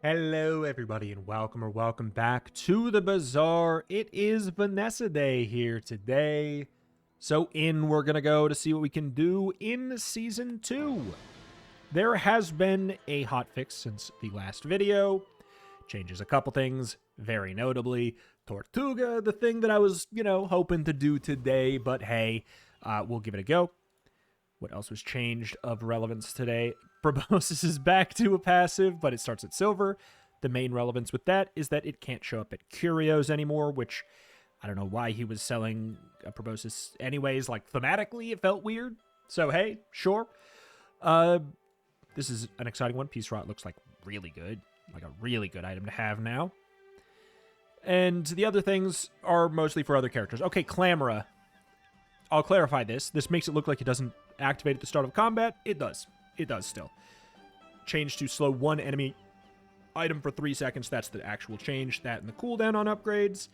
Hello everybody and welcome back to the Bazaar. It is Vanessa Day here today. So we're gonna go to see what we can do in Season 2. There has been a hotfix since the last video. Changes a couple things, very notably Tortuga, the thing that I was, hoping to do today, but hey, we'll give it a go. What else was changed of relevance today? Proboscis is back to a passive, but it starts at silver. The main relevance with that is that it can't show up at Curios anymore, which I don't know why he was selling a Proboscis anyways. Like, thematically, it felt weird. So, hey, sure. This is an exciting one. Peace Rot looks like really good. Like a really good item to have now. And the other things are mostly for other characters. Okay, Clamora. I'll clarify this. This makes it look like it doesn't activate at the start of combat. It does. It does still. Change to slow one enemy item for 3 seconds. That's the actual change. That and the cooldown on upgrades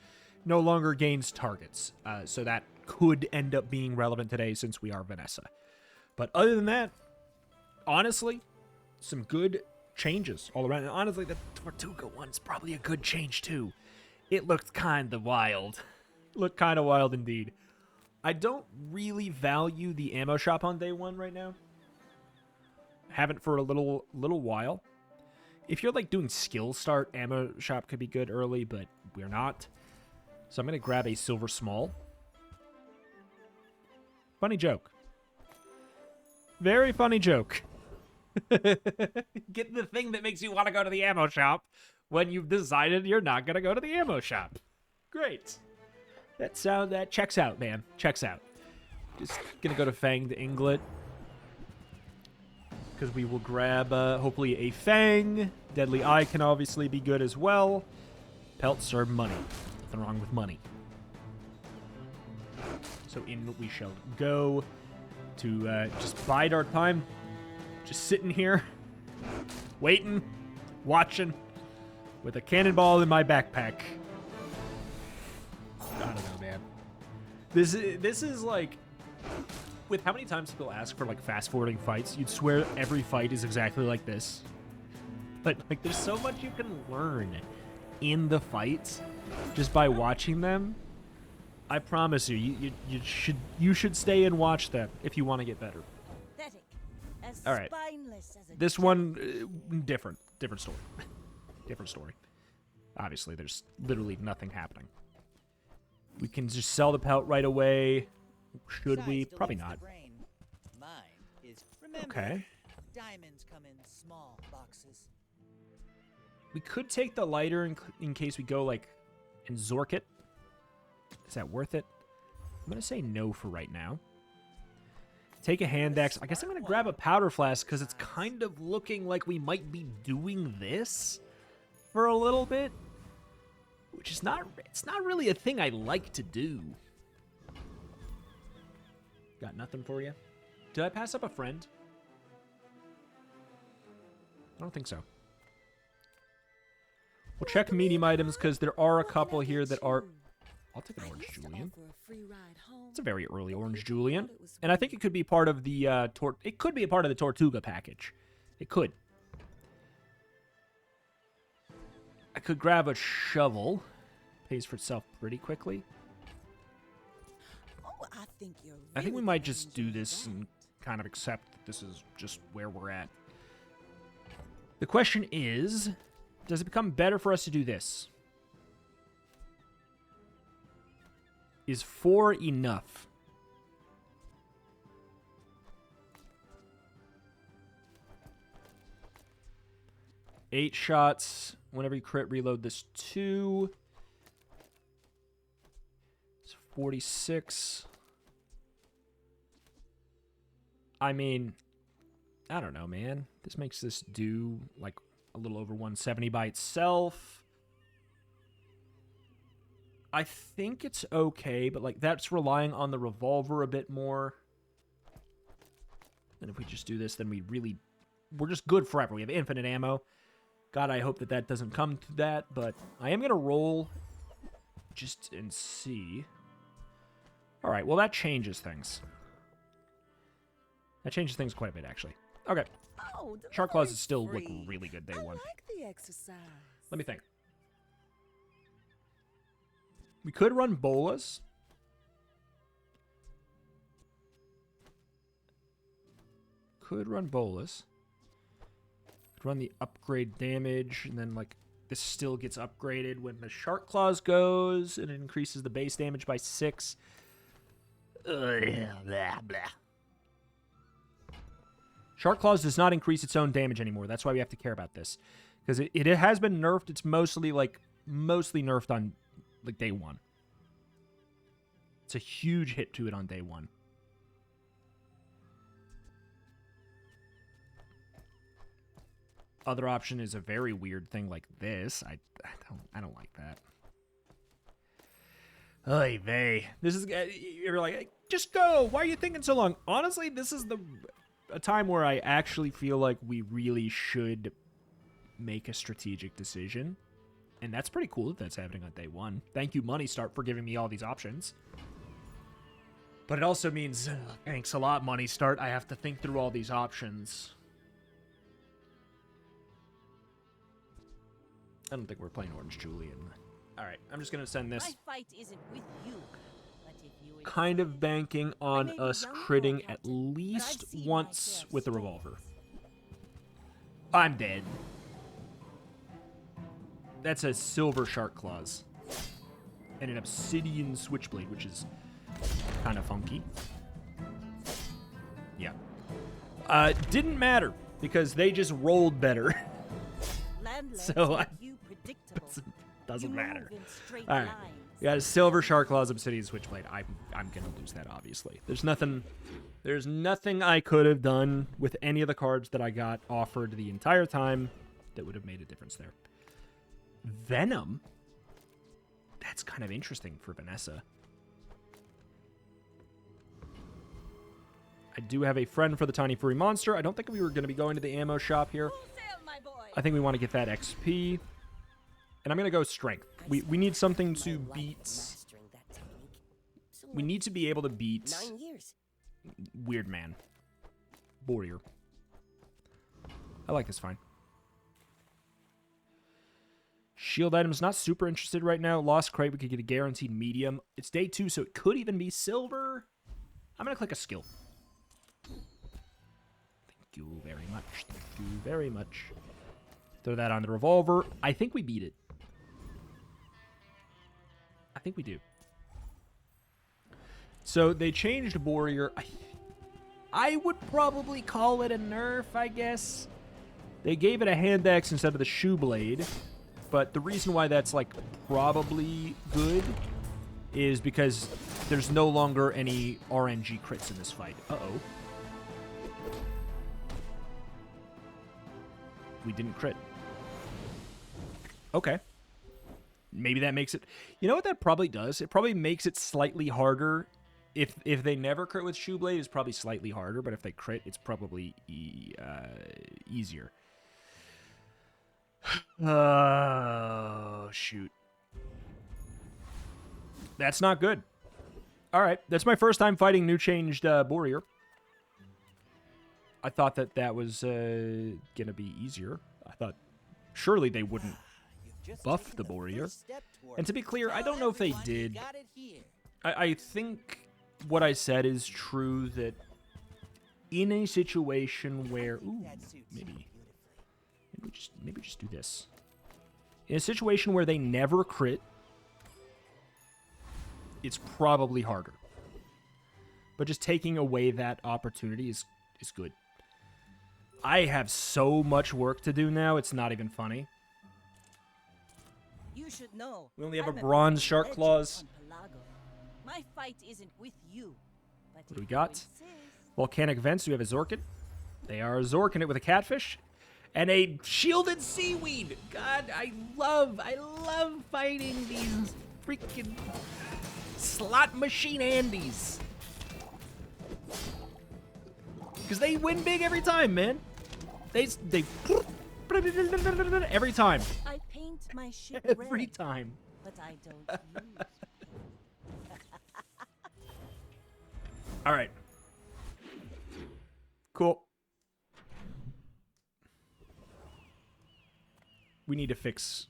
no longer gains targets. So that could end up being relevant today since we are Vanessa. But other than that, honestly, some good changes all around. And honestly, the Tortuga one's probably a good change too. It looked kind of wild. Looked kind of wild indeed. I don't really value the ammo shop on day one right now. Haven't for a little while. If you're like doing skill start, ammo shop could be good early, but we're not. So I'm going to grab a silver small. Funny joke. Very funny joke. Get the thing that makes you want to go to the ammo shop when you've decided you're not going to go to the ammo shop. Great. That checks out, man. Checks out. Just gonna go to Fanged Inglet. Because we will grab, hopefully, a Fang. Deadly Eye can obviously be good as well. Pelts are money. Nothing wrong with money. So in we shall go to just bide our time. Just sitting here. Waiting. Watching. With a cannonball in my backpack. I don't know, man. This is like, with how many times people ask for like fast forwarding fights, you'd swear every fight is exactly like this. But like, there's so much you can learn in the fights just by watching them. I promise you, you should stay and watch them if you want to get better. All right, this one different story, different story. Obviously, there's literally nothing happening. We can just sell the pelt right away. Should we? Probably not. Okay. Diamonds come in small boxes. We could take the lighter in case we go, like, and Zork it. Is that worth it? I'm going to say no for right now. Take a hand axe. I guess I'm going to grab a powder flask because it's kind of looking like we might be doing this for a little bit. Which is it's not really a thing I like to do. Got nothing for you? Did I pass up a friend? I don't think so. We'll check medium items because there are a couple here that are... I'll take an orange Julian. It's a very early orange Julian. And I think it could be part of the it could be a part of the Tortuga package. It could. I could grab a shovel. Pays for itself pretty quickly. Oh, I think we might just do this and kind of accept that this is just where we're at. The question is, does it become better for us to do this? Is 4 enough? Eight shots. Whenever you crit, reload this 2. It's 46. I mean, I don't know, man. This makes this do like a little over 170 by itself. I think it's okay, but like that's relying on the revolver a bit more. And if we just do this, then we're just good forever. We have infinite ammo. God, I hope that doesn't come to that, but I am going to roll just and see. All right, well, that changes things. That changes things quite a bit, actually. Okay. Oh, Shark Claws still look really good day one. I like the exercise. Let me think. We could run Bolas. Could run Bolas. Could run the upgrade damage, and then, like, this still gets upgraded when the Shark Claws goes, and it increases the base damage by 6. Blah, blah. Shark Claws does not increase its own damage anymore. That's why we have to care about this. Because it has been nerfed. It's mostly nerfed on, like, day 1. It's a huge hit to it on day 1. Other option is a very weird thing like this. I don't like that. Oy vey. This is, you're like, hey, just go. Why are you thinking so long? Honestly, this is a time where I actually feel like we really should make a strategic decision. And that's pretty cool that that's happening on day 1. Thank you, Money Start, for giving me all these options. But it also means, thanks a lot, Money Start. I have to think through all these options. I don't think we're playing Orange Julian. All right, I'm just going to send this. My fight isn't with you, but if you kind of banking on us critting at least once with the revolver. I'm dead. That's a silver Shark Claws. And an obsidian Switchblade, which is kind of funky. Yeah. Didn't matter, because they just rolled better. So doesn't matter. All right, we got a silver Shark Claws, obsidian Switchblade. I'm gonna lose that, obviously. There's nothing I could have done with any of the cards that I got offered the entire time that would have made a difference there. Venom. That's kind of interesting for Vanessa. I do have a friend for the Tiny Furry Monster. I don't think we were going to be going to the ammo shop here. I think we want to get that XP. And I'm going to go Strength. We need something to beat... We need to be able to beat... Weird Man. Warrior. I like this fine. Shield items, not super interested right now. Lost Crate, we could get a guaranteed medium. It's day 2, so it could even be silver. I'm going to click a skill. Thank you very much. Thank you very much. Throw that on the revolver. I think we beat it. I think we do. So they changed Warrior. I would probably call it a nerf, I guess. They gave it a hand axe instead of the shoe blade. But the reason why that's, like, probably good is because there's no longer any RNG crits in this fight. Uh-oh. We didn't crit. Okay. Maybe that makes it... You know what that probably does? It probably makes it slightly harder. If they never crit with shoe blade, it's probably slightly harder. But if they crit, it's probably easier. Oh, shoot. That's not good. All right. That's my first time fighting new changed Warrior. I thought that was going to be easier. I thought surely they wouldn't buff the Warrior. And to be clear, I don't know if they did. I think what I said is true, that in a situation where... Ooh, maybe just do this. In a situation where they never crit, it's probably harder. But just taking away that opportunity is good. I have so much work to do now, it's not even funny. You should know. We only have a bronze Shark Claws. My fight isn't with you. But What do we got? Volcanic Vents. Do we have a Zorkin? They are Zorkin it with a Catfish. And a shielded seaweed. God, I love fighting these freaking slot machine Andes. Because they win big every time, man. They every time. I paint my ship Every red, time. but I don't use. All right. Cool. we need to fix...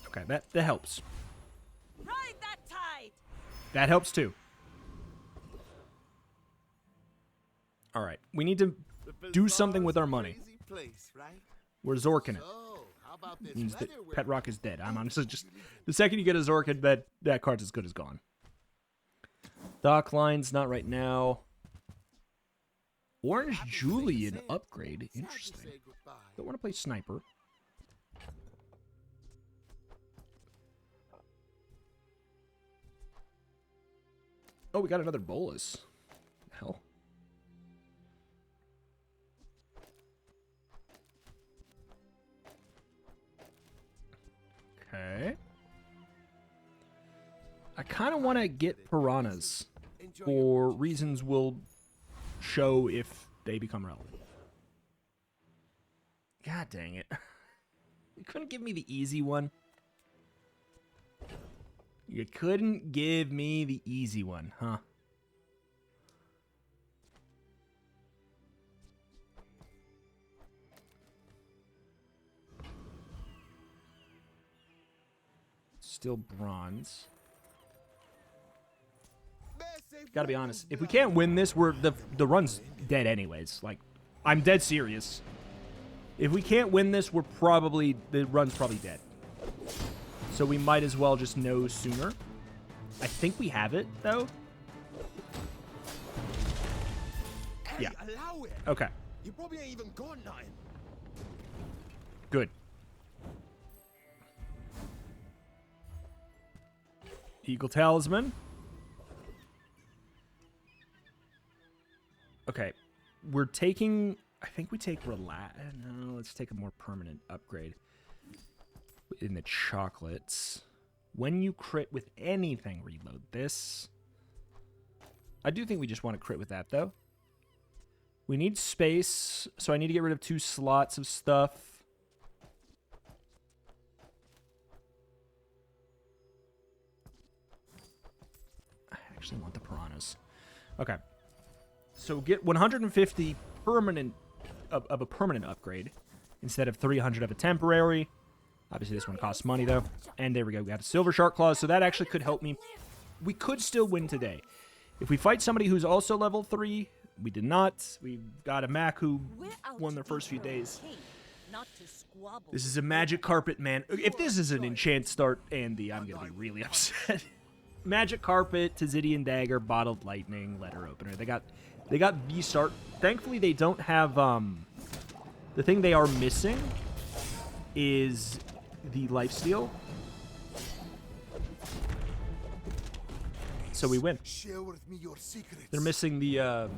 Okay, that helps. Ride that tide. That helps too. All right, we need to do something with our money. We're Zorking it. Means that Pet Rock is dead. I'm honestly just... The second you get a Zorkin, that card's as good as gone. Dock Line's not right now. Orange Julian upgrade. Interesting. Don't want to play Sniper. Oh, we got another Bolus. Hell. Okay. I kind of want to get Piranhas for reasons we'll show if they become relevant. God dang it. You couldn't give me the easy one. You couldn't give me the easy one, huh? Still bronze. Gotta be honest. If we can't win this, the run's dead anyways. Like, I'm dead serious. If we can't win this, the run's probably dead. So we might as well just know sooner. I think we have it, though. Yeah. Okay. You probably ain't even got none. Good. Eagle Talisman. Okay. We're taking... I think we take Relax... No, let's take a more permanent upgrade. In the chocolates. When you crit with anything, reload this. I do think we just want to crit with that, though. We need space, so I need to get rid of 2 slots of stuff. I actually want the Piranhas. Okay. So get 150 permanent of a permanent upgrade instead of 300 of a temporary. Obviously, this one costs money, though. And there we go. We got a Silver Shark Claws, so that actually could help me. We could still win today. If we fight somebody who's also level 3, we did not. We got a Mac who won their first few days. This is a Magic Carpet, man. If this is an enchant start, Andy, I'm going to be really upset. Magic Carpet, Tizidian Dagger, Bottled Lightning, Letter Opener. They got the start. Thankfully, they don't have... the thing they are missing is the Lifesteal. So we win. They're missing the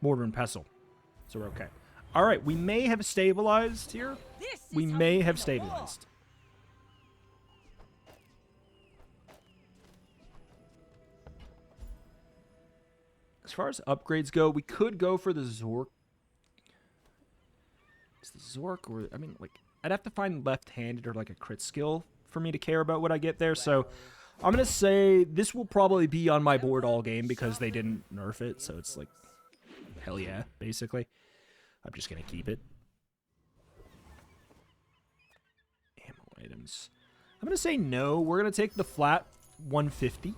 Mortar and Pestle. So we're okay. All right, we may have stabilized here. We may have stabilized. As far as upgrades go, we could go for the Zork. Is the Zork or... I mean, like, I'd have to find left-handed or, like, a crit skill for me to care about what I get there. So I'm going to say this will probably be on my board all game because they didn't nerf it. So it's like, hell yeah, basically. I'm just going to keep it. Ammo items. I'm going to say no. We're going to take the flat 150.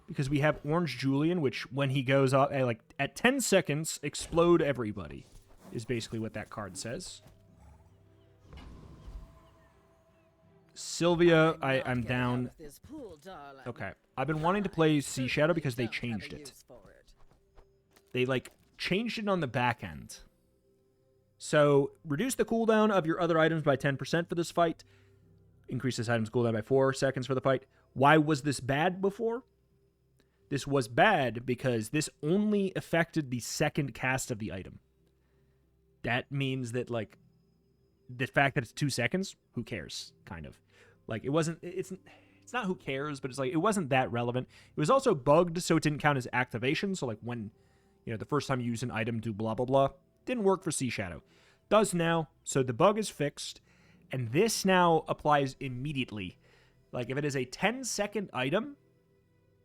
Because we have Orange Julian, which when he goes up, at 10 seconds, explode everybody, is basically what that card says. Sylvia, I'm down. Okay. I've been wanting to play Seashadow because they changed it. They, changed it on the back end. So, reduce the cooldown of your other items by 10% for this fight. Increase this item's cooldown by 4 seconds for the fight. Why was this bad before? This was bad because this only affected the second cast of the item. That means that, the fact that it's 2 seconds, who cares, kind of. It wasn't, it's not who cares, but it's it wasn't that relevant. It was also bugged, so it didn't count as activation. So, when, the first time you use an item, do blah, blah, blah. Didn't work for Seashadow. Does now, so the bug is fixed, and this now applies immediately. If it is a 10-second item,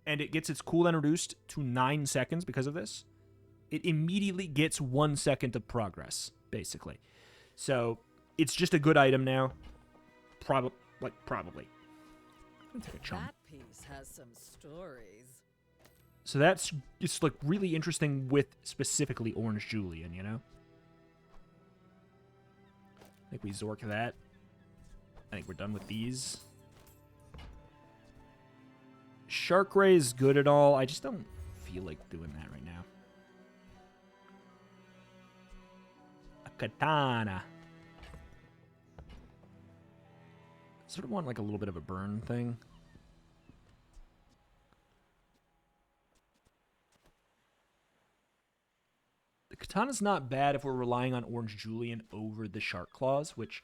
and it gets its cooldown reduced to 9 seconds because of this, it immediately gets 1 second of progress, basically. So it's just a good item now. Probably. I'm gonna take a chum. That piece has some stories. So that's just like really interesting with specifically Orange Julian, you know? I think we Zork that. I think we're done with these. Shark Ray is good at all. I just don't feel like doing that right now. A katana. Sort of want like a little bit of a burn thing. The katana's not bad if we're relying on Orange Julian over the Shark Claws, which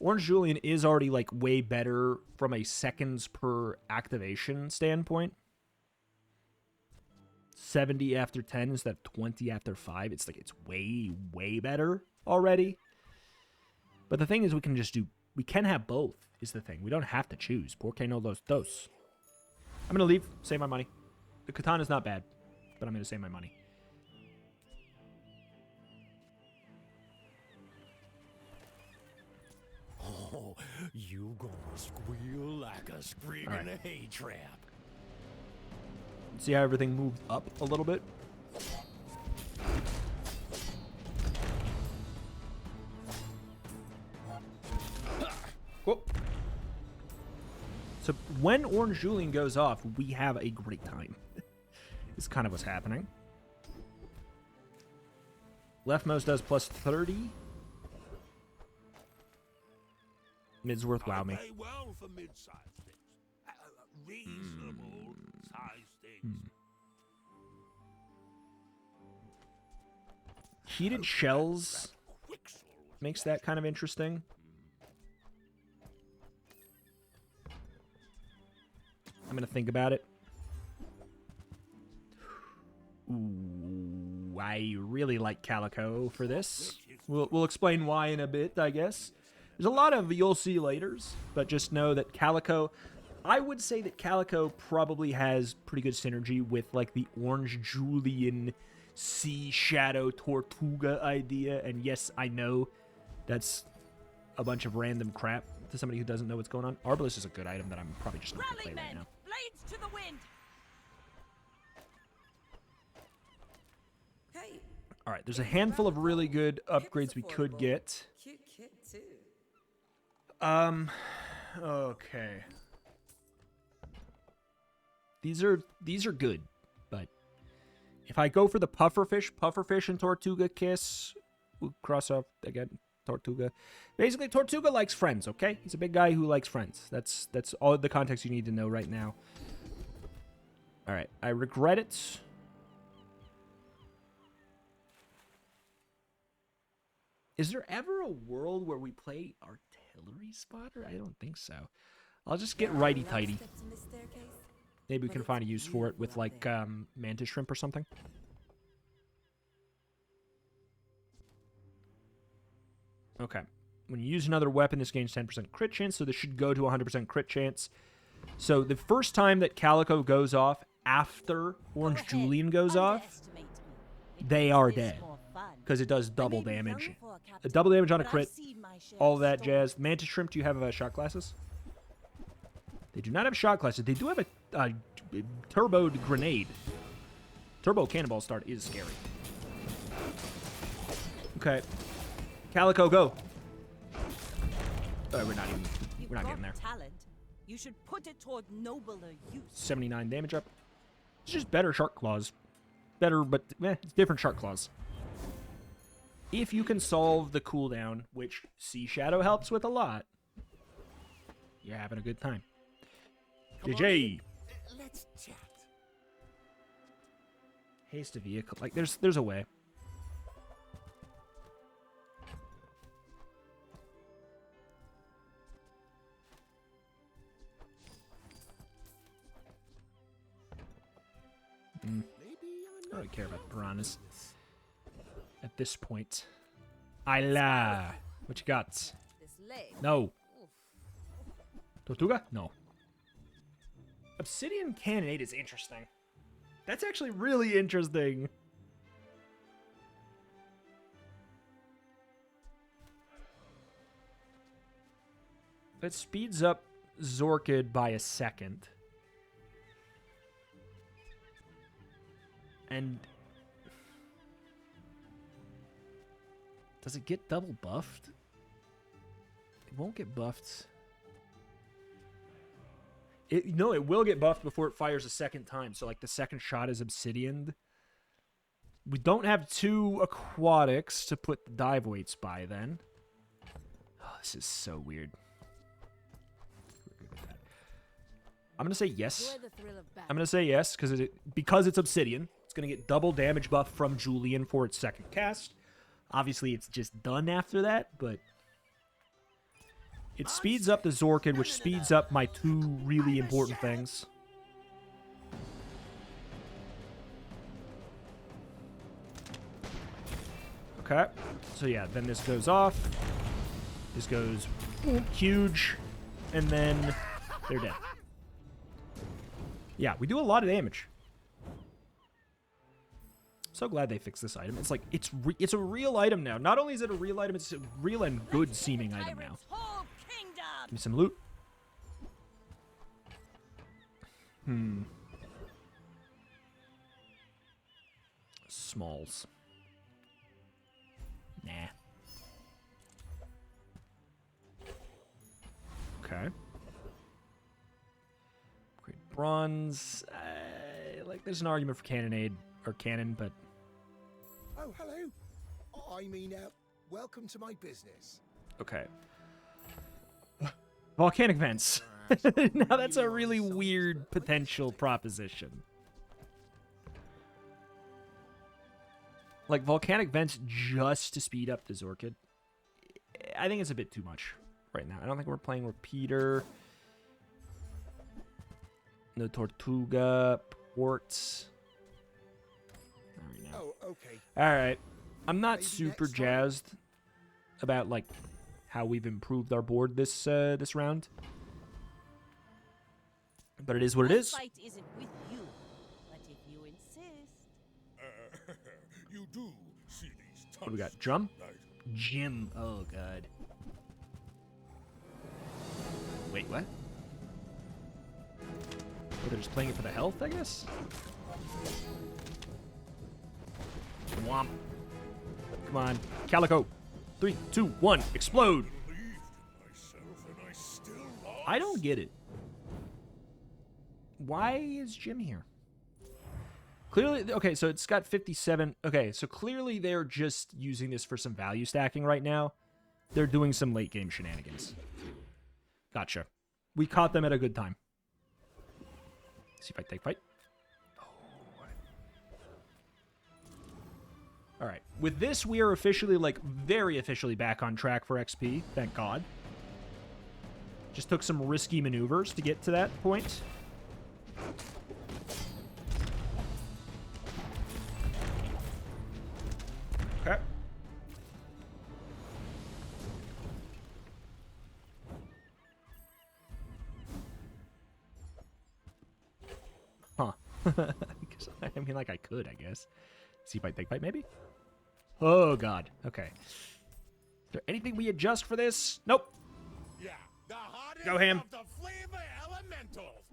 Orange Julian is already like way better from a seconds per activation standpoint. 70 after 10 instead of 20 after 5. It's like it's way, way better already. But the thing is we can have both is the thing. We don't have to choose. Por qué no los dos? I'm going to leave, save my money. The katana's not bad, but I'm going to save my money. Oh, you gonna squeal like a screaming hay trap. See how everything moved up a little bit? Whoop. So when Orange Julian goes off, we have a great time. It's kind of what's happening. Leftmost does plus 30. Midsworth, wow me. Pay well for mid-sized things. Reasonable sized things. Heated shells makes that kind of interesting. I'm going to think about it. Ooh, I really like Calico for this. We'll explain why in a bit, I guess. There's a lot of you'll see laters, but just know that Calico, I would say that Calico probably has pretty good synergy with like the Orange Julian Seashadow Tortuga idea. And yes, I know that's a bunch of random crap to somebody who doesn't know what's going on. Arbalest is a good item that I'm probably just going to play right now. Blades to the wind. Hey, All right, there's a handful of really good upgrades we could get. cute kid too. Okay. These are good, but if I go for the pufferfish and Tortuga kiss, we'll cross off again Tortuga. Basically, Tortuga likes friends, okay? He's a big guy who likes friends. That's all the context you need to know right now. All right, I regret it. Is there ever a world where we play artillery spotter? I don't think so. I'll just get righty-tighty. Maybe we can find a use for it with, like, mantis shrimp or something. Okay. When you use another weapon, this gains 10% crit chance, so this should go to 100% crit chance. So the first time that Calico goes off after Orange Julian goes off, they are dead. Because it does double damage. Double damage on a crit. All that jazz. Mantis Shrimp, do you have shot classes? They do not have shot classes. They do have a turbo grenade. Turbo cannonball start is scary. Okay. Calico, go. Oh, we're not getting there. Talent. You should put it toward nobler use. 79 damage up. It's just better Shark Claws. Better, but it's different Shark Claws. If you can solve the cooldown, which Seashadow helps with a lot, you're having a good time. JJ. Let's chat. Haste a vehicle. Like, there's a way. I don't care about piranhas at this point. Ayla, what you got? This leg. No. Tortuga? No. Obsidian Cannonade is interesting. That's actually really interesting. That speeds up Zorkid by a second. And does it get double buffed? It won't get buffed. No, it will get buffed before it fires a second time. So, like, the second shot is obsidianed. We don't have 2 aquatics to put the dive weights by then. Oh, this is so weird. I'm going to say yes. I'm going to say yes because it's obsidian. It's going to get double damage buff from Julian for its second cast. Obviously, it's just done after that, but it speeds up the Zorkid, which speeds up my 2 really important things. Okay, so yeah, then this goes off. This goes huge, and then they're dead. Yeah, we do a lot of damage. So glad they fixed this item. It's like, it's a real item now. Not only is it a real item, it's a real and good seeming item now. Give me some loot. Smalls. Nah. Okay. Great bronze. Like, there's an argument for cannonade or cannon, but Oh, hello. I mean, welcome to my business. okay. Volcanic vents. Now that's a really weird potential proposition. Like, volcanic vents just to speed up the Zorkid. I think it's a bit too much right now. I don't think we're playing Repeater. No Tortuga. Ports. Right now. Oh, okay. Alright. I'm not Maybe super next time. jazzed about, like, how we've improved our board this round. But it is what it My is. fight isn't with you, but if you insist. You do see these What do we got? Drum? right? Jim. Oh, God. Wait, what? Oh, they're just playing it for the health, I guess? Womp. Come on. Calico. 3, 2, 1. Explode. Believed in myself and I still lost. I don't get it. Why is Jim here? Clearly, okay, so it's got 57. Okay, so clearly they're just using this for some value stacking right now. They're doing some late game shenanigans. Gotcha. We caught them at a good time. See if I take fight. All right. With this, we are officially, like, very officially back on track for XP. Thank God. Just took some risky maneuvers to get to that point. Okay. Huh. I mean, like, I could, I guess. See if I take fight, maybe? Oh, God. Okay. Is there anything we adjust for this? Nope. Yeah, the hottest Go ham. of the flavor elementals.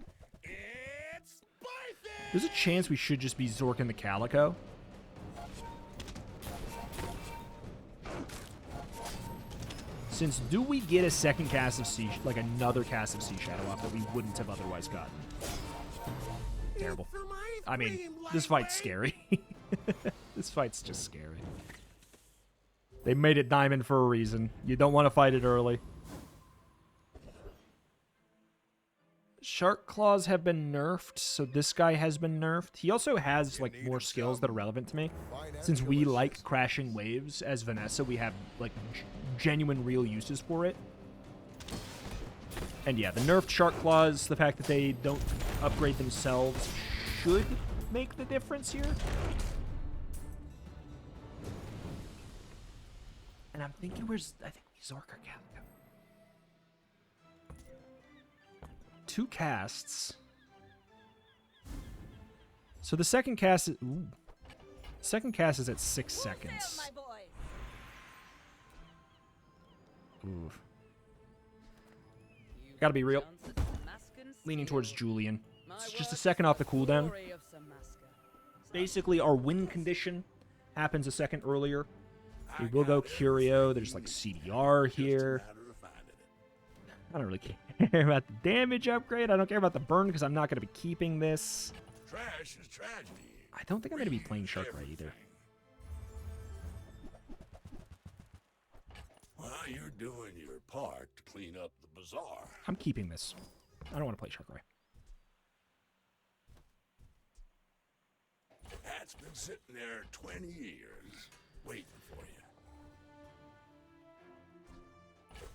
It's spicy. There's a chance we should just be Zorking the Calico. Since do we get a second cast of like another cast of Seashadow off that we wouldn't have otherwise gotten? Terrible. I mean, this fight's scary. This fight's just scary. They made it diamond for a reason. You don't want to fight it early. Shark Claws have been nerfed, so this guy has been nerfed. He also has, like, more skills that are relevant to me. Since we like crashing waves as Vanessa, we have, like, genuine real uses for it. And yeah, the nerfed Shark Claws, the fact that they don't upgrade themselves should make the difference here. And I'm thinking, I think we Zork or Calico. 2 casts. So the second cast is... Ooh. Second cast is at 6 seconds. My boys. Ooh. Gotta be real. Leaning towards Julian. It's just a second off the cooldown. Basically, our win condition happens a second earlier. We will go Curio. There's like CDR here. I don't really care about the damage upgrade. I don't care about the burn because I'm not going to be keeping this. Trash is tragedy. I don't think I'm going to be playing Sharkray either. Well, you're doing your part to clean up the bazaar. I'm keeping this. I don't want to play Sharkray. That's been sitting there 20 years, waiting for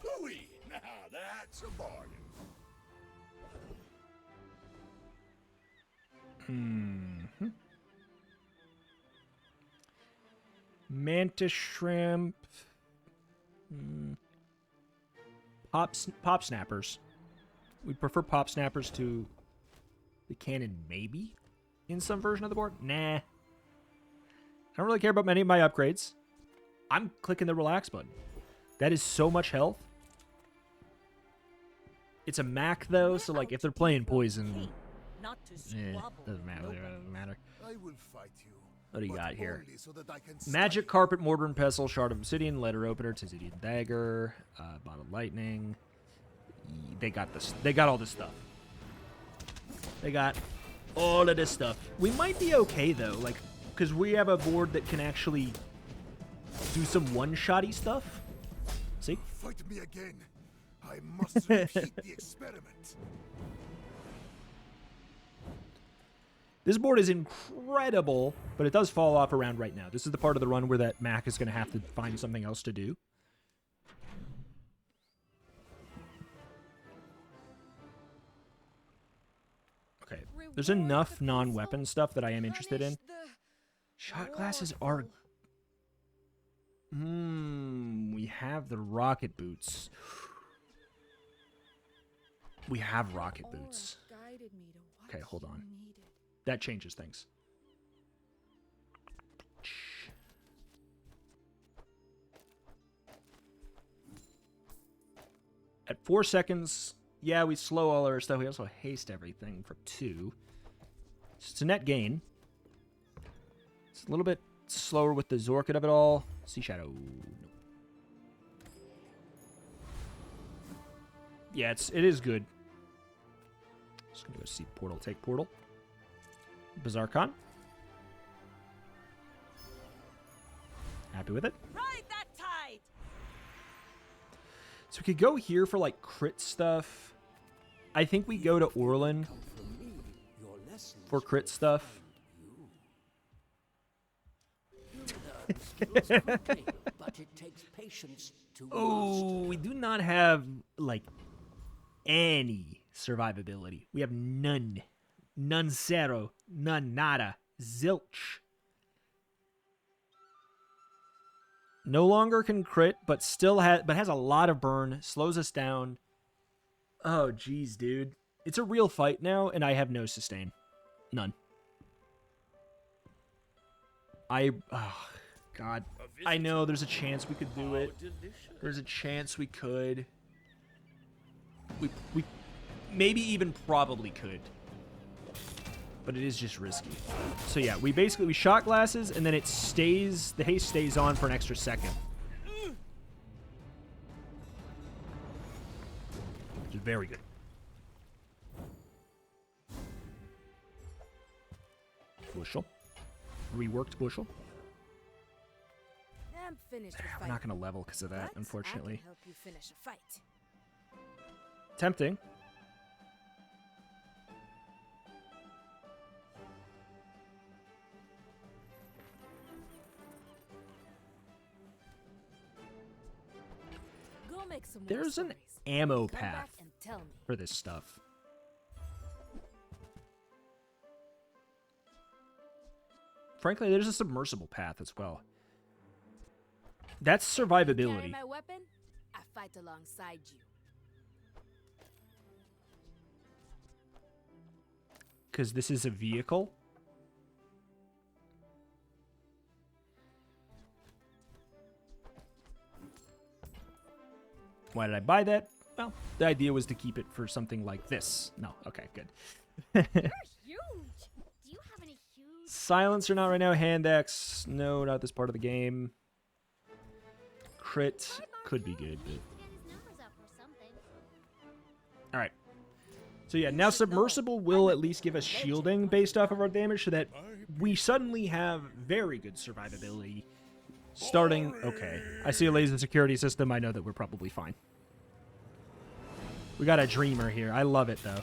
you. Hooey! Now that's a bargain. Mantis Shrimp. Pop Snappers. We prefer Pop Snappers to the cannon, maybe? In some version of the board? Nah. I don't really care about many of my upgrades. I'm clicking the relax button. That is so much health. It's a Mac, though, so, like, if they're playing Poison... Not to Eh, squabble. doesn't matter. Doesn't matter. I will fight you. What do you but got here? only so that I can Magic study. Carpet, Mortar and Pestle, Shard of Obsidian, Letter Opener, Tizidian Dagger, Bottled Lightning. They got this. They got all this stuff. They got all of this stuff. We might be okay, though, like, because we have a board that can actually do some one-shotty stuff. See? Fight me again. I must repeat the experiment. This board is incredible, but it does fall off around right now. This is the part of the run where that Mac is going to have to find something else to do. Okay, there's enough non-weapon stuff that I am interested in. Shot glasses are... we have the rocket boots. We have rocket boots. Okay, hold on. That changes things. At 4 seconds, yeah, we slow all our stuff. We also haste everything for 2. So it's a net gain. It's a little bit slower with the Zorkit of it all. Seashadow. Yeah, it is good. Just gonna go see Portal, take Portal. Bazaar Con. Happy with it. Ride that tide. So we could go here for like crit stuff. I think we go to Orlin for crit stuff. But it takes patience to Oh, we do not have like any survivability. We have none. None zero. None nada. Zilch. No longer can crit, but still has a lot of burn. Slows us down. Oh, geez, dude. It's a real fight now, and I have no sustain. None. Oh, God. I know there's a chance we could do it. There's a chance we could. We maybe even probably could. But it is just risky. So yeah, we shot glasses, and then it stays, the haste stays on for an extra second. Which is very good. Bushel. Reworked Bushel. I'm finished with We're not going to level because of that, unfortunately. I can help you finish a fight. Tempting. Go make some more There's an stories. ammo Come path back and tell me. for this stuff. Frankly, there's a submersible path as well. That's survivability. Carry my weapon, I fight alongside you. Because this is a vehicle. Why did I buy that? Well, the idea was to keep it for something like this. No, okay, good. You're huge. Do you have any huge? Silencer not right now. Hand axe, no, not this part of the game. Crit could be good, but... Alright. So yeah, now Submersible will at least give us shielding based off of our damage so that we suddenly have very good survivability. Starting... Okay, I see a laser security system. I know that we're probably fine. We got a Dreamer here. I love it, though.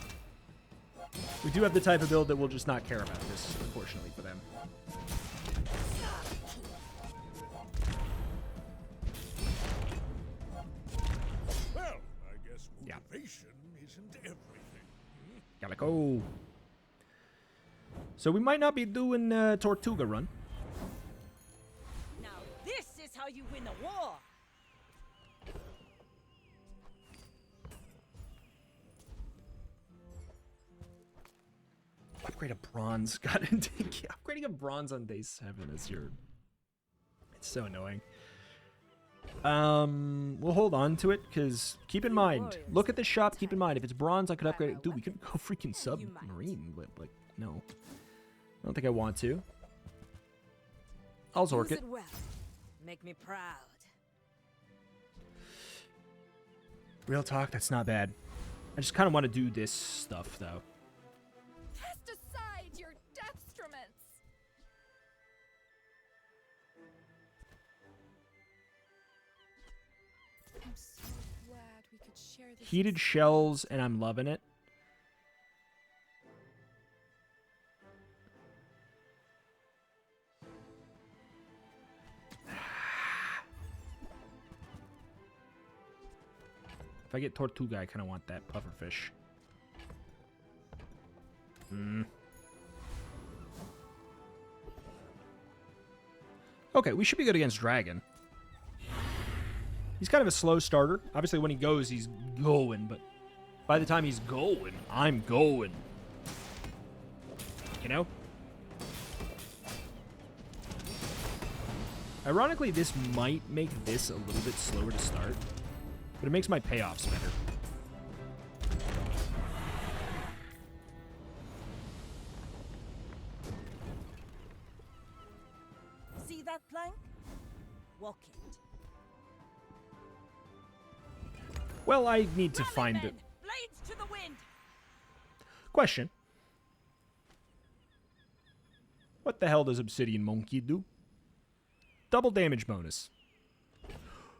We do have the type of build that will just not care about this, unfortunately, for them. Well, I guess motivation isn't everything. Gotta go. So we might not be doing Tortuga run. Now this is how you win a war. Upgrade a bronze. God, upgrading a bronze on day 7 is your... It's so annoying. We'll hold on to it, because keep in mind, look at the shop, keep in mind, if it's bronze, I could upgrade it. Dude, we could go freaking submarine, but, like, no. I don't think I want to. I'll Zork Use it. well. Make me proud. Real talk, that's not bad. I just kind of want to do this stuff, though. Cast aside your deathstruments. I'm so glad we could share this. Heated shells, and I'm loving it. If I get Tortuga, I kind of want that pufferfish. Okay, we should be good against Dragon. He's kind of a slow starter. Obviously, when he goes, he's going, but by the time he's going, I'm going. You know? Ironically, this might make this a little bit slower to start, but it makes my payoffs better. See that plank? Walk it. Well, I need to Rally, find men! it. Blades to the wind. Question. What the hell does Obsidian Monkey do? Double damage bonus.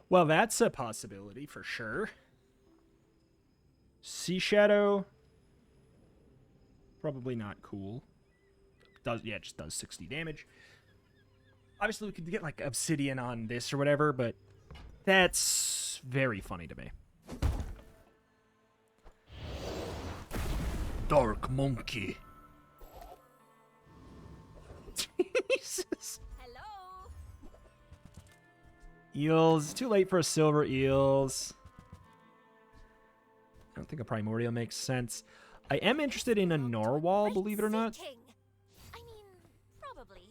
Well, that's a possibility for sure. Seashadow. Probably not cool. It just does 60 damage. Obviously, we could get like Obsidian on this or whatever, but that's very funny to me. Dark Monkey. Jesus. Hello. Eels. Too late for a silver eels. I don't think a primordial makes sense. I am interested in a narwhal, believe it or not. I mean, probably.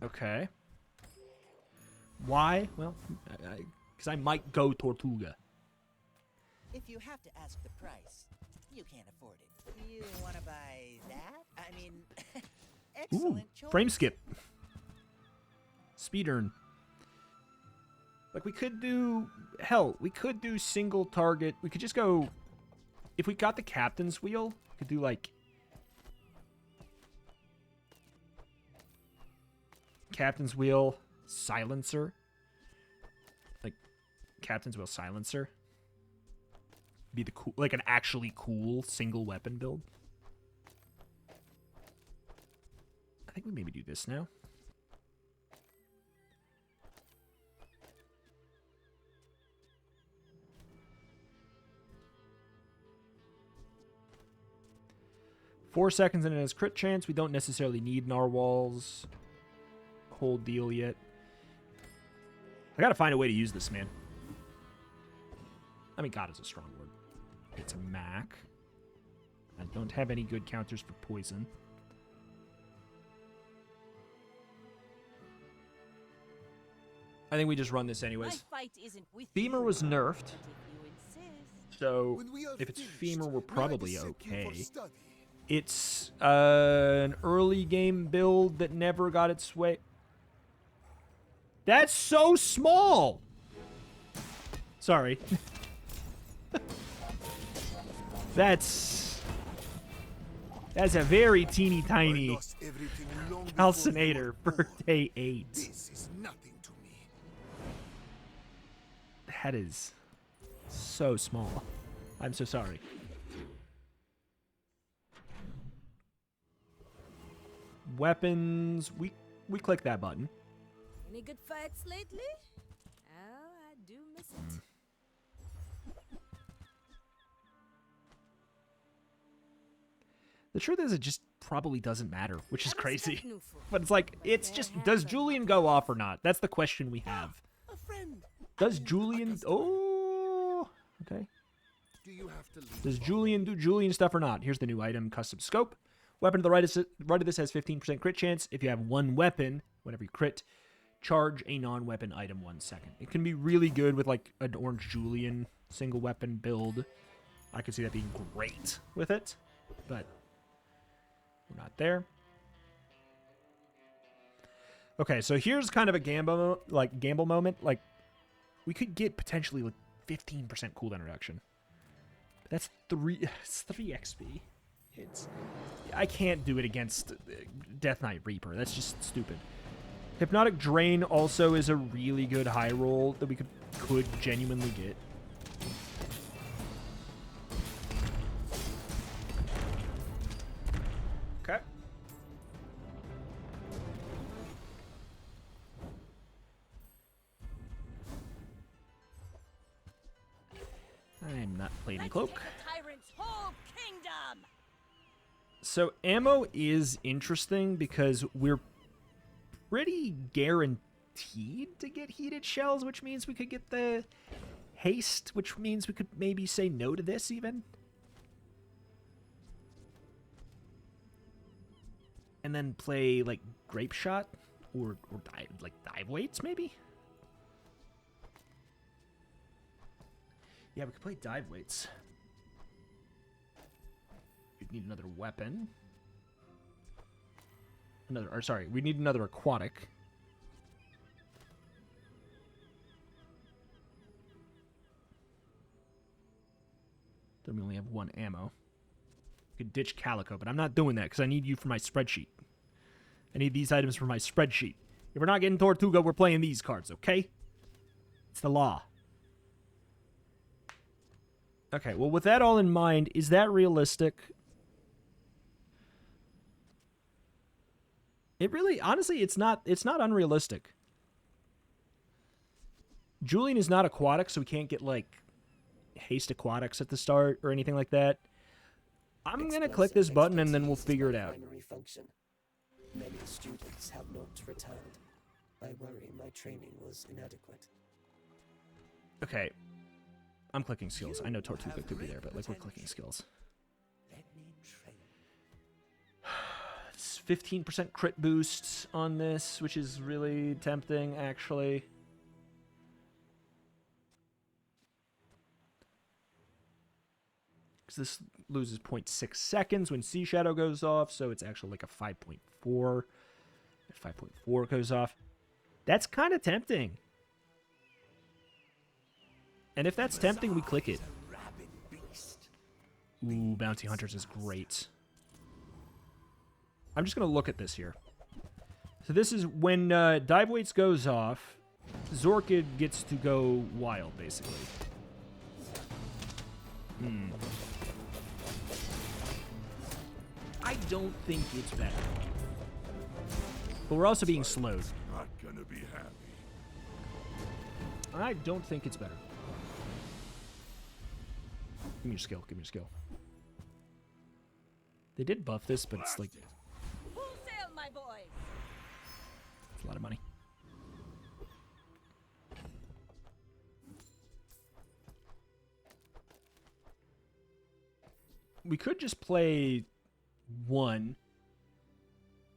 Okay. Why? Well, because I might go Tortuga. If you have to ask the price, you can't afford it. You want to buy that? I mean, Ooh, excellent choice. frame skip. Speed earn. Like, we could do... Hell, we could do single target. We could just go... If we got the captain's wheel, we could do, like... Captain's wheel, silencer. Like, captain's wheel, silencer. Be the cool... Like, an actually cool single weapon build. I think we maybe do this now. Four seconds and it has crit chance. We don't necessarily need narwhals. Whole deal yet. I gotta find a way to use this, man. I mean, God is a strong word. It's a Mac. I don't have any good counters for poison. I think we just run this My anyways. fight isn't with Femur you, was nerfed, but if you insist. so When we are if it's finished, Femur, we're may I probably beseech you for okay. study? It's an early game build that never got its way. That's so small! Sorry. That's a very teeny I tiny lost everything long before you calcinator were for born. day 8. This is nothing to me. That is so small. I'm so sorry. Weapons. We click that button. Any good fights lately? Oh, I do miss it. The truth is, it just probably doesn't matter, which is crazy. New But it's like, it's just, does Julian go off or not? That's the question we have. A friend. Does Julian... Oh, okay. Do you have to leave? Does Julian do Julian stuff or not? Here's the new item, custom scope. Weapon to the right of this has 15% crit chance. If you have one weapon, whenever you crit, charge a non-weapon item 1 second. It can be really good with like an orange Julian single weapon build. I could see that being great with it, but we're not there. Okay, so here's kind of a gamble moment. Like, we could get potentially like 15% cooldown reduction. But that's 3 XP. I can't do it against Death Knight Reaper. That's just stupid. Hypnotic Drain also is a really good high roll that we could genuinely get. Okay. I'm not playing Let's Cloak. take the tyrant's whole kingdom. So ammo is interesting because we're pretty guaranteed to get heated shells, which means we could get the haste, which means we could maybe say no to this even. And then play like grape shot or dive weights maybe. Yeah, we could play dive weights. We'd need another weapon. We need another aquatic. Then we only have 1 ammo. We could ditch Calico, but I'm not doing that because I need you for my spreadsheet. I need these items for my spreadsheet. If we're not getting Tortuga, we're playing these cards, okay? It's the law. Okay, well, with that all in mind, is that realistic? It really, honestly, it's not unrealistic. Julian is not aquatic, so we can't get, like, haste aquatics at the start or anything like that. I'm going to click this button and then we'll figure it out. Primary function. Many students have not returned. I worry my training was inadequate. Okay. I'm clicking skills. I know Tortuga could be there, but, like, we're clicking skills. Let me train. It's 15% crit boost on this, which is really tempting, actually. Because this loses 0.6 seconds when Seashadow goes off, so it's actually like a 5.4. If 5.4 goes off. That's kind of tempting. And if that's tempting, we click it. Ooh, Bounty Hunters is great. I'm just going to look at this here. So this is when Dive Weights goes off, Zorkid gets to go wild, basically. I don't think it's better. But we're also being slowed. Not gonna be happy. I don't think it's better. Give me your skill. Give me your skill. They did buff this, but it's like Full sail, my boy. it's a lot of money. We could just play 1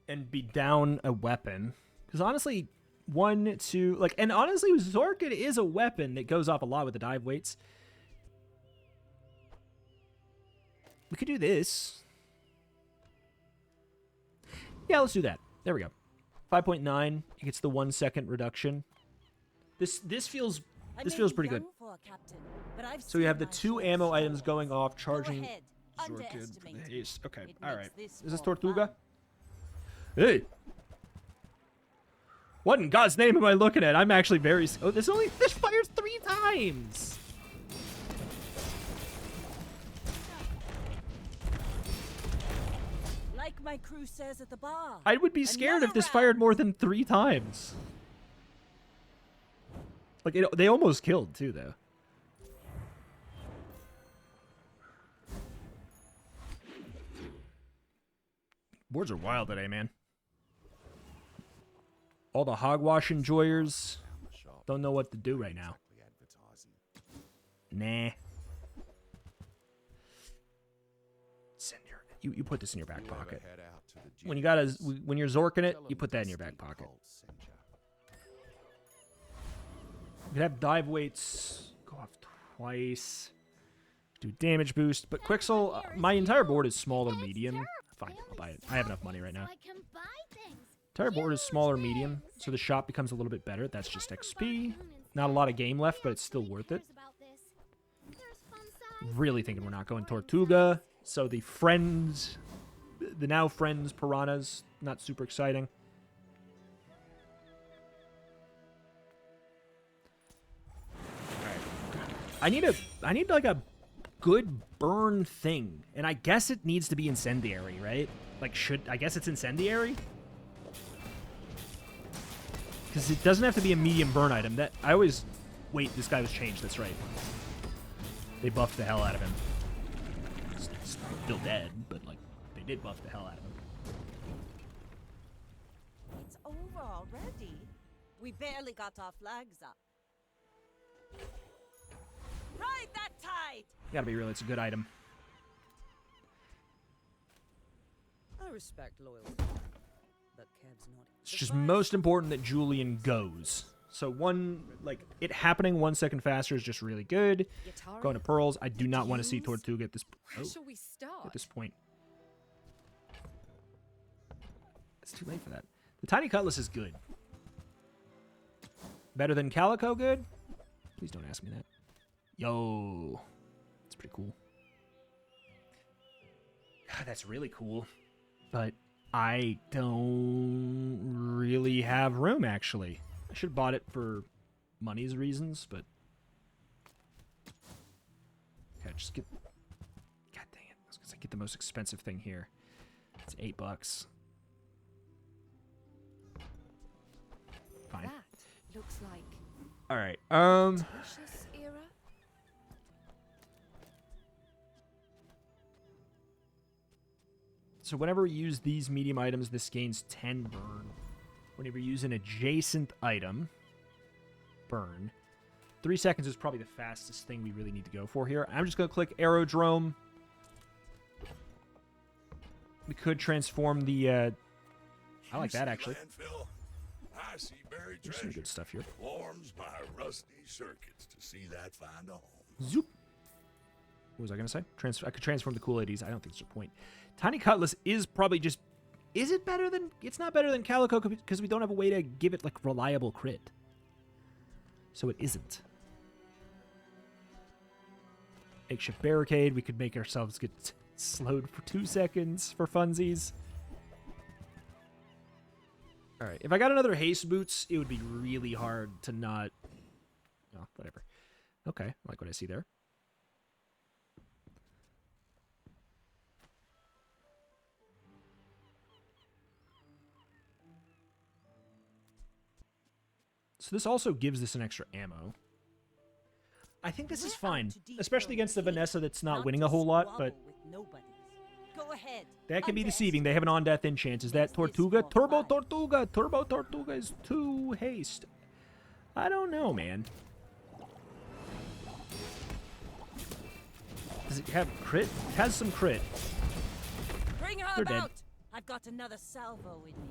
and be down a weapon. Because honestly, 1, 2, like, and honestly, Zorkin is a weapon that goes off a lot with the dive weights. We could do this. Yeah, let's do that. There we go. 5.9. It gets the 1 second reduction. This feels pretty good. So we have the 2 ammo items going off, charging Zorkin for the haste. Okay, all right. Is this Tortuga? Hey. What in God's name am I looking at? I'm actually very... Oh, this fires 3 times! Like my crew says at the bar. I would be scared if this fired more than 3 times. Like, they almost killed, too, though. Boards are wild today, man. All the hogwash enjoyers don't know what to do right now. Nah. You put this in your back pocket. When you're Zorking it, you put that in your back pocket. You could have dive weights go off twice. Do damage boost, but Quixel, my entire board is small or medium. Fine, I'll buy it. I have enough money right now. Entire board is small or medium, so the shop becomes a little bit better. That's just XP. Not a lot of game left, but it's still worth it. Really thinking we're not going Tortuga. So the friends, the now friends piranhas, not super exciting. I need like a good burn thing, and I guess it needs to be incendiary, right? Like, I guess it's incendiary? Because it doesn't have to be a medium burn item. Wait, this guy was changed, that's right. They buffed the hell out of him. Still dead, but, like, they did buff the hell out of him. It's over already. We barely got our flags up. Ride that tide! Gotta be real, it's a good item. I respect loyalty, but Kev's not. It's just most important that Julian goes. So it happening 1 second faster is just really good. Going to pearls. I do not want to see Tortuga at this point. It's too late for that. The Tiny Cutlass is good. Better than Calico good? Please don't ask me that. Yo. That's pretty cool. God, that's really cool. But I don't really have room, actually. I should have bought it for money's reasons, but... Okay, just get... God dang it. I was gonna say, get the most expensive thing here. It's $8. Fine. That looks like... Alright, era? So whenever we use these medium items, this gains 10 burn. Whenever you use an adjacent item, burn. 3 seconds is probably the fastest thing we really need to go for here. I'm just going to click Aerodrome. We could transform the... I like that, actually. I see buried There's some good stuff here. Warms my rusty circuits to see that find a home. Zoop. What was I going to say? I could transform the Kool-Aid. I don't think there's a point. Tiny Cutlass is probably just... Is it better than... It's not better than Calico because we don't have a way to give it, like, reliable crit. So it isn't. Makeshift Barricade. We could make ourselves get slowed for 2 seconds for funsies. Alright, if I got another Haste Boots, it would be really hard to not... Oh, whatever. Okay, I like what I see there. So this also gives us an extra ammo. I think this is fine, especially against the Vanessa that's not winning a whole lot, but Go ahead. that can be deceiving. They have an on-death enchant. Is that Tortuga? Turbo Tortuga! Turbo Tortuga is 2 haste. I don't know, man. Does it have crit? It has some crit. Bring her They're dead. about. I've got another salvo in me.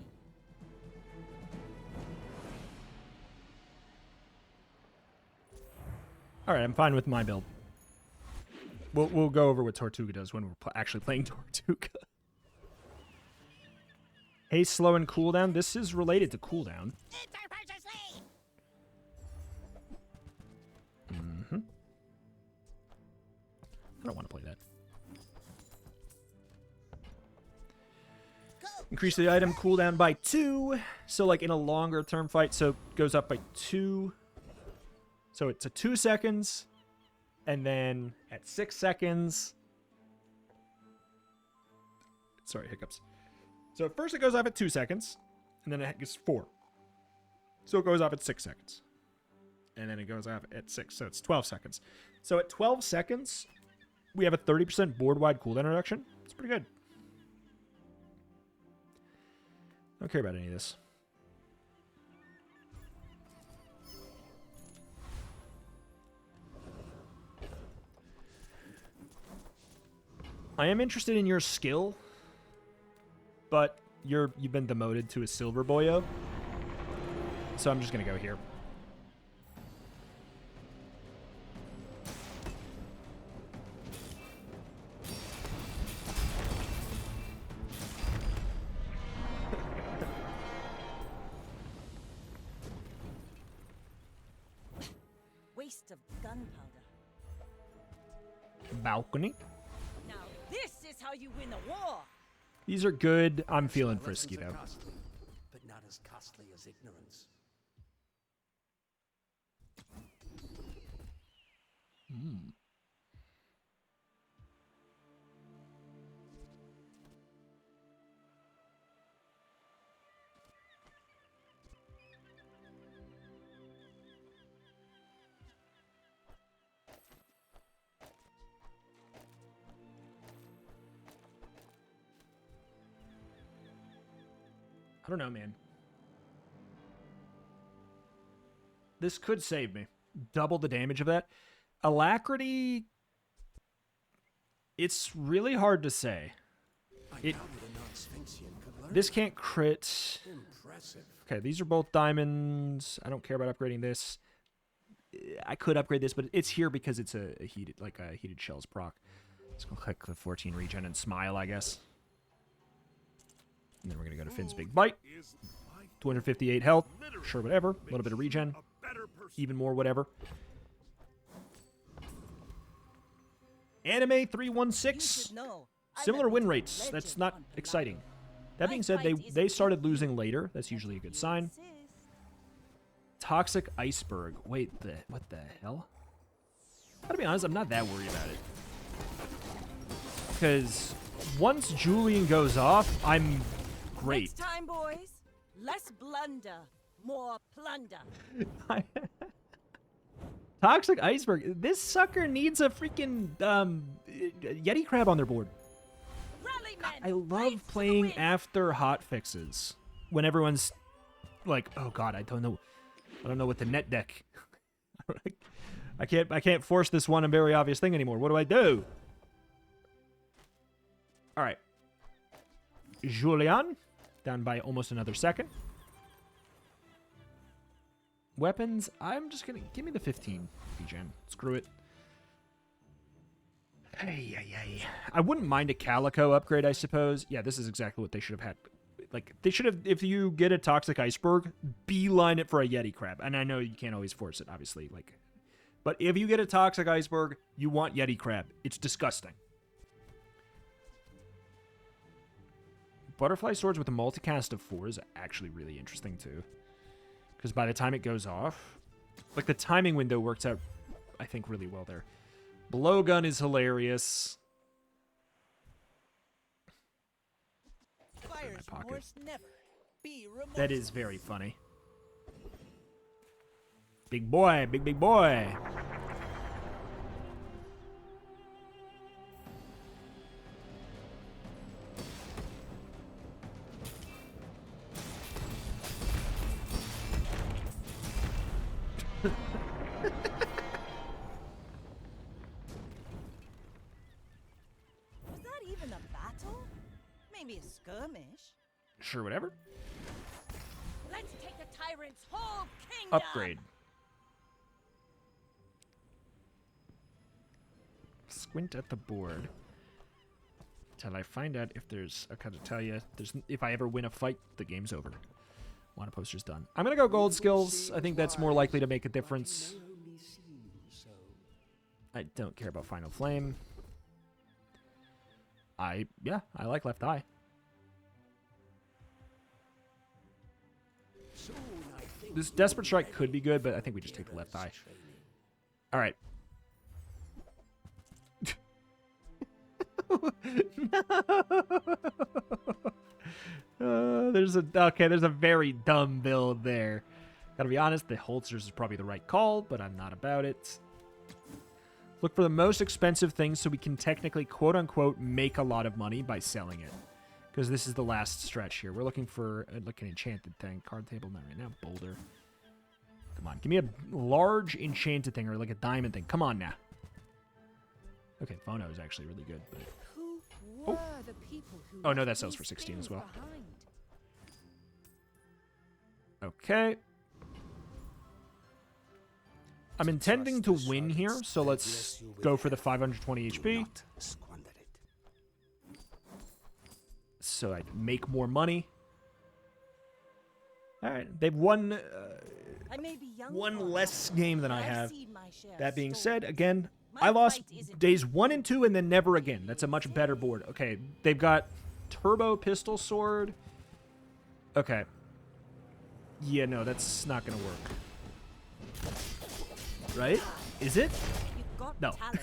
All right, I'm fine with my build. We'll go over what Tortuga does when we're actually playing Tortuga. Haste, slow, and cooldown. This is related to cooldown. Mm-hmm. I don't want to play that. Increase the item cooldown by 2. So, like, in a longer term fight, so it goes up by 2. So it's a 2 seconds. And then at 6 seconds... Sorry, hiccups. So first it goes off at 2 seconds. And then it gets 4. So it goes off at 6 seconds. And then it goes off at 6. So it's 12 seconds. So at 12 seconds, we have a 30% board-wide cooldown reduction. It's pretty good. I don't care about any of this. I am interested in your skill, but you've been demoted to a silver boyo, so I'm just gonna go here. Waste of gunpowder. Balcony. Now this is how you win a war. These are good. I'm feeling frisky Lessons are though. costly, but not as costly as ignorance. I don't know, man. This could save me. Double the damage of that. Alacrity... It's really hard to say. I doubt what a non-Sphinxian could learn. This can't crit. Impressive. Okay, these are both diamonds. I don't care about upgrading this. I could upgrade this, but it's here because it's a heated, like a heated shells proc. Let's go click the 14 regen and smile, I guess. And then we're gonna go to Finn's Big Bite. 258 health. Sure, whatever. A little bit of regen. Even more, whatever. Anime 316. Similar win rates. That's not exciting. That being said, they started losing later. That's usually a good sign. Toxic Iceberg. Wait, what the hell? Gotta be honest, I'm not that worried about it. Because once Julian goes off, I'm great. Next time, boys. Less blunder, more plunder. Toxic Iceberg. This sucker needs a freaking Yeti crab on their board. Rally men, I love playing after hotfixes when everyone's like, "Oh God, I don't know what the net deck. I can't force this one and very obvious thing anymore. What do I do?" All right, Julian down by almost another second. Weapons, I'm just gonna give me the 15 regen. Screw it. Hey. I wouldn't mind a Calico upgrade, I suppose. Yeah, this is exactly what they should have had. Like, they should have, if you get a Toxic Iceberg, beeline it for a Yeti Crab. And I know you can't always force it, obviously. Like, but if you get a Toxic Iceberg, you want Yeti Crab. It's disgusting. Butterfly Swords with a multicast of 4 is actually really interesting, too. Because by the time it goes off, like, the timing window works out, I think, really well there. Blowgun is hilarious. Fire's remorse never. Be remorseful. That is very funny. Big boy, big boy. Was that even a battle? Maybe a skirmish. Sure, whatever. Let's take the tyrant's whole kingdom. Upgrade. squint at the board till I find out if there's. I gotta tell you, if I ever win a fight, the game's over. One poster's done. I'm gonna go gold skills. I think that's more likely to make a difference. I don't care about Final Flame. I like Left Eye. This Desperate Strike could be good, but I think we just take the Left Eye. All right. There's a very dumb build there. Gotta be honest, the holsters is probably the right call, but I'm not about it. Look for the most expensive things so we can technically, quote-unquote, make a lot of money by selling it. Because this is the last stretch here. We're looking for an enchanted thing. Card table, not right now. Boulder. Come on, give me a large enchanted thing or like a diamond thing. Come on now. Okay, Phono is actually really good. But... Who were the people who Oh, no, that left sells for these 16 as things well. behind? Okay. I'm intending to win here, so let's go for the 520 HP. So I make more money. All right, they've won I may be young one for less it, game than but I I've have. seen my share of That being stories. said, again, My I lost fight isn't days easy. 1 and 2 and then never again. That's a much better board. Okay, they've got Turbo Pistol Sword. Okay. Yeah, no, that's not going to work. Right? Is it? You've got No. talent.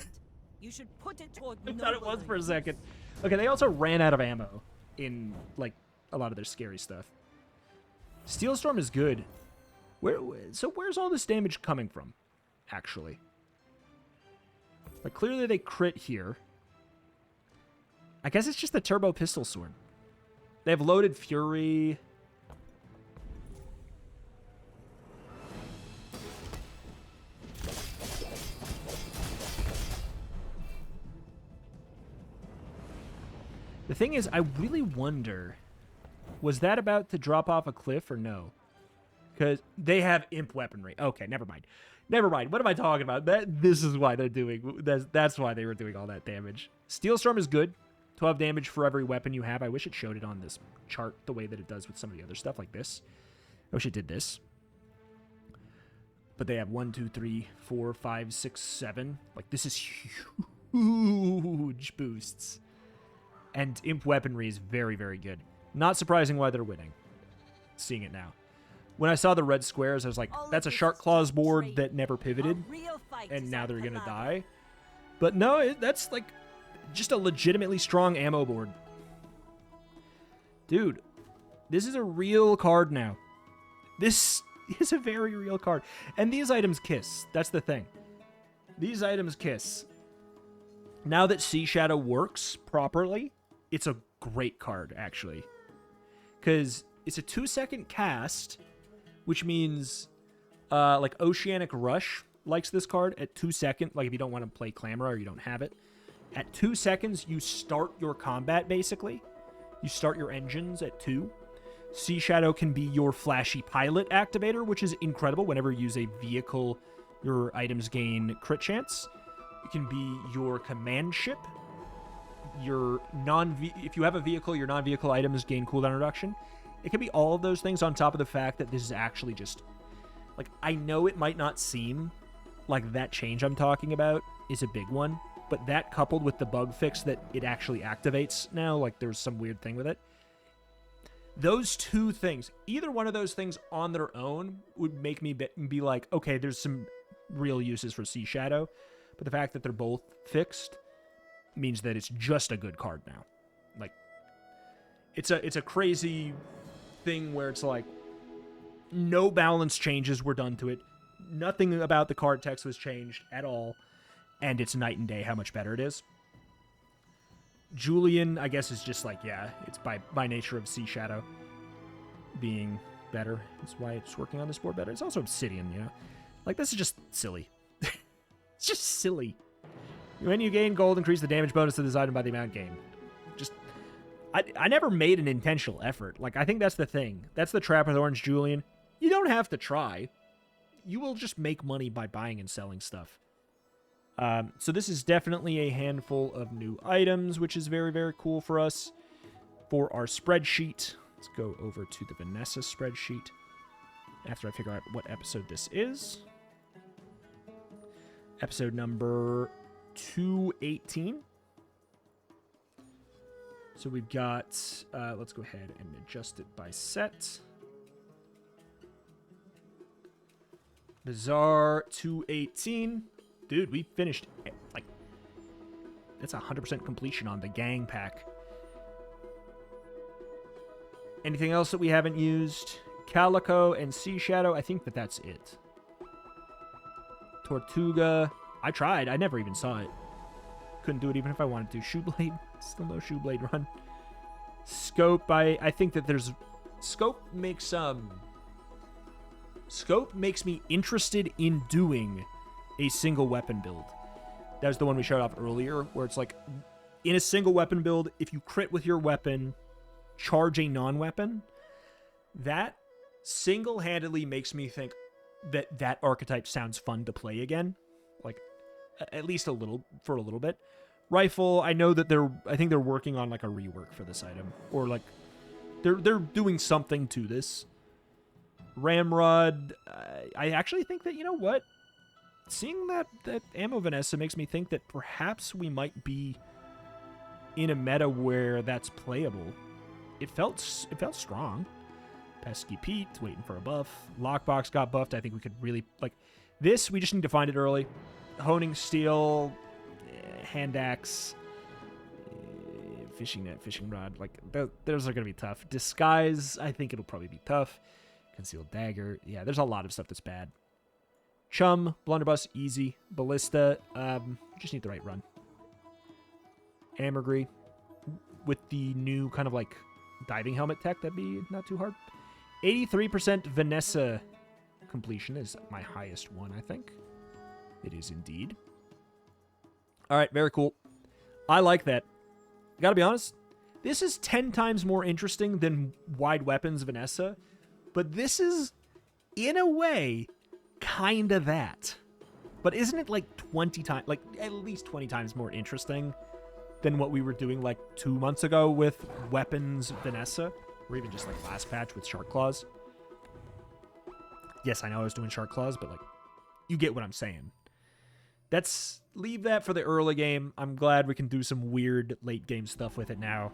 You should put it toward I thought it was nobler for a use. second. Okay, they also ran out of ammo in, like, a lot of their scary stuff. Steel Storm is good. So where's all this damage coming from, actually? Like, clearly they crit here. I guess it's just the Turbo Pistol Sword. They have Loaded Fury. The thing is, I really wonder, was that about to drop off a cliff or no? Because they have imp weaponry. Okay, never mind. Never mind. What am I talking about? This is why they're doing... That's why they were doing all that damage. Steel Storm is good. 12 damage for every weapon you have. I wish it showed it on this chart the way that it does with some of the other stuff like this. I wish it did this. But they have 1, 2, 3, 4, 5, 6, 7. Like, this is huge boosts. And imp weaponry is very, very good. Not surprising why they're winning. Seeing it now. When I saw the red squares, I was like, All of that's a this Shark is Claws just board trade. that never pivoted. A real fight And is now at they're going to Palaver. die. But no, that's like just a legitimately strong ammo board. Dude, this is a real card now. This is a very real card. And these items kiss. That's the thing. These items kiss. Now that Seashadow works properly, it's a great card, actually. Because it's a 2-second cast, which means like Oceanic Rush likes this card at 2 seconds. Like if you don't want to play Clamora or you don't have it. At 2 seconds, you start your combat, basically. You start your engines at 2. Seashadow can be your flashy pilot activator, which is incredible. Whenever you use a vehicle, your items gain crit chance. It can be your command ship. Your if you have a vehicle, your non-vehicle items gain cooldown reduction. It can be all of those things on top of the fact that this is actually just... Like, I know it might not seem like that change I'm talking about is a big one, but that coupled with the bug fix that it actually activates now, like there's some weird thing with it. Those two things, either one of those things on their own would make me be like, okay, there's some real uses for Seashadow, but the fact that they're both fixed means that it's just a good card now. Like, it's a crazy thing where it's like no balance changes were done to it. Nothing about the card text was changed at all, and it's night and day how much better it is. Julian, I guess, is just like, yeah, it's by nature of Seashadow being better. That's why it's working on this board better. It's also Obsidian, you know? Like, this is just silly. It's just silly. When you gain gold, increase the damage bonus to this item by the amount gained. Just, I never made an intentional effort. Like, I think that's the thing. That's the trap with Orange Julian. You don't have to try. You will just make money by buying and selling stuff. So this is definitely a handful of new items, which is very, very cool for us. For our spreadsheet, let's go over to the Vanessa spreadsheet after I figure out what episode this is. Episode number 218. So we've got, let's go ahead and adjust it by set. Bazaar 218. Dude, we finished, like, that's 100% completion on the gang pack. Anything else that we haven't used? Calico and Seashadow, I think that's it. Tortuga, I tried. I never even saw it. Couldn't do it even if I wanted to. Shoeblade, still no Shoeblade run. Scope, I think that there's... Scope makes me interested in doing a single weapon build. That was the one we showed off earlier, where it's like, in a single weapon build, if you crit with your weapon, charge a non-weapon, that single-handedly makes me think that that archetype sounds fun to play again. Like, at least for a little bit. Rifle, I know that I think they're working on like a rework for this item. Or like, they're doing something to this. Ramrod, I actually think that, you know what? Seeing that ammo Vanessa makes me think that perhaps we might be in a meta where that's playable. It felt strong. Pesky Pete, waiting for a buff. Lockbox got buffed. I think we could really, like, this, we just need to find it early. Honing Steel, Hand Axe, Fishing Net, Fishing Rod, like, those are going to be tough. Disguise, I think it'll probably be tough. Concealed Dagger, yeah, there's a lot of stuff that's bad. Chum, Blunderbuss, easy. Ballista, just need the right run. Ambergris, with the new kind of, like, diving helmet tech, that'd be not too hard. 83% Vanessa completion is my highest one, I think. It is indeed. All right, very cool. I like that. Gotta be honest, this is 10 times more interesting than Wide Weapons Vanessa, but this is, in a way, kind of that. But isn't it like 20 times, like at least 20 times more interesting than what we were doing like 2 months ago with Weapons Vanessa? Or even just like last patch with Shark Claws. Yes, I know I was doing Shark Claws, but like, you get what I'm saying. Leave that for the early game. I'm glad we can do some weird late game stuff with it now.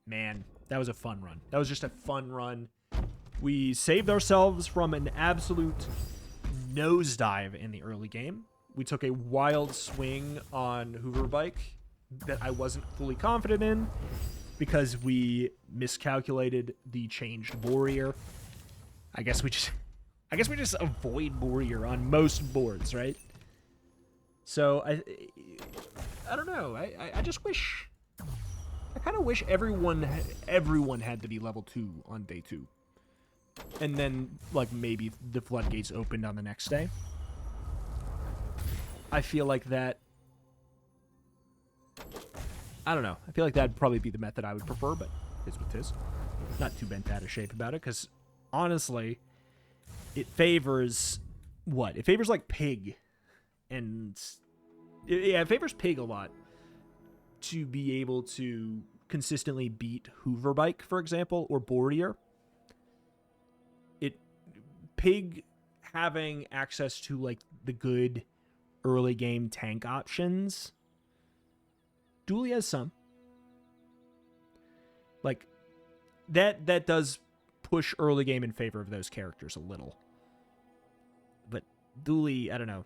Man, that was a fun run. That was just a fun run. We saved ourselves from an absolute nosedive in the early game. We took a wild swing on Hooverbike that I wasn't fully confident in, because we miscalculated the changed Warrior. I guess we just avoid Warrior on most boards, right? So I don't know. I just wish, I kind of wish everyone had to be level 2 on day 2, and then like maybe the floodgates opened on the next day. I feel like that. I don't know. I feel like that'd probably be the method I would prefer, but it's what it is. Not too bent out of shape about it, because honestly, it favors what? It favors like Pig, and yeah, it favors Pig a lot to be able to consistently beat Hooverbike, for example, or Boardier. Pig having access to like the good early game tank options. Dooley has some. Like, that does push early game in favor of those characters a little. But Dooley, I don't know.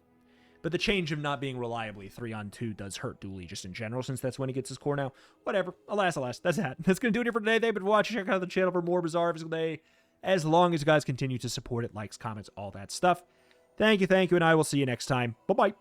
But the change of not being reliably 3-on-2 does hurt Dooley just in general, since that's when he gets his core now. Whatever. Alas, that's that. That's going to do it here for today. Thank you for watching. Check out the channel for more Bazaar every single day. As long as you guys continue to support it, likes, comments, all that stuff. Thank you, and I will see you next time. Bye-bye.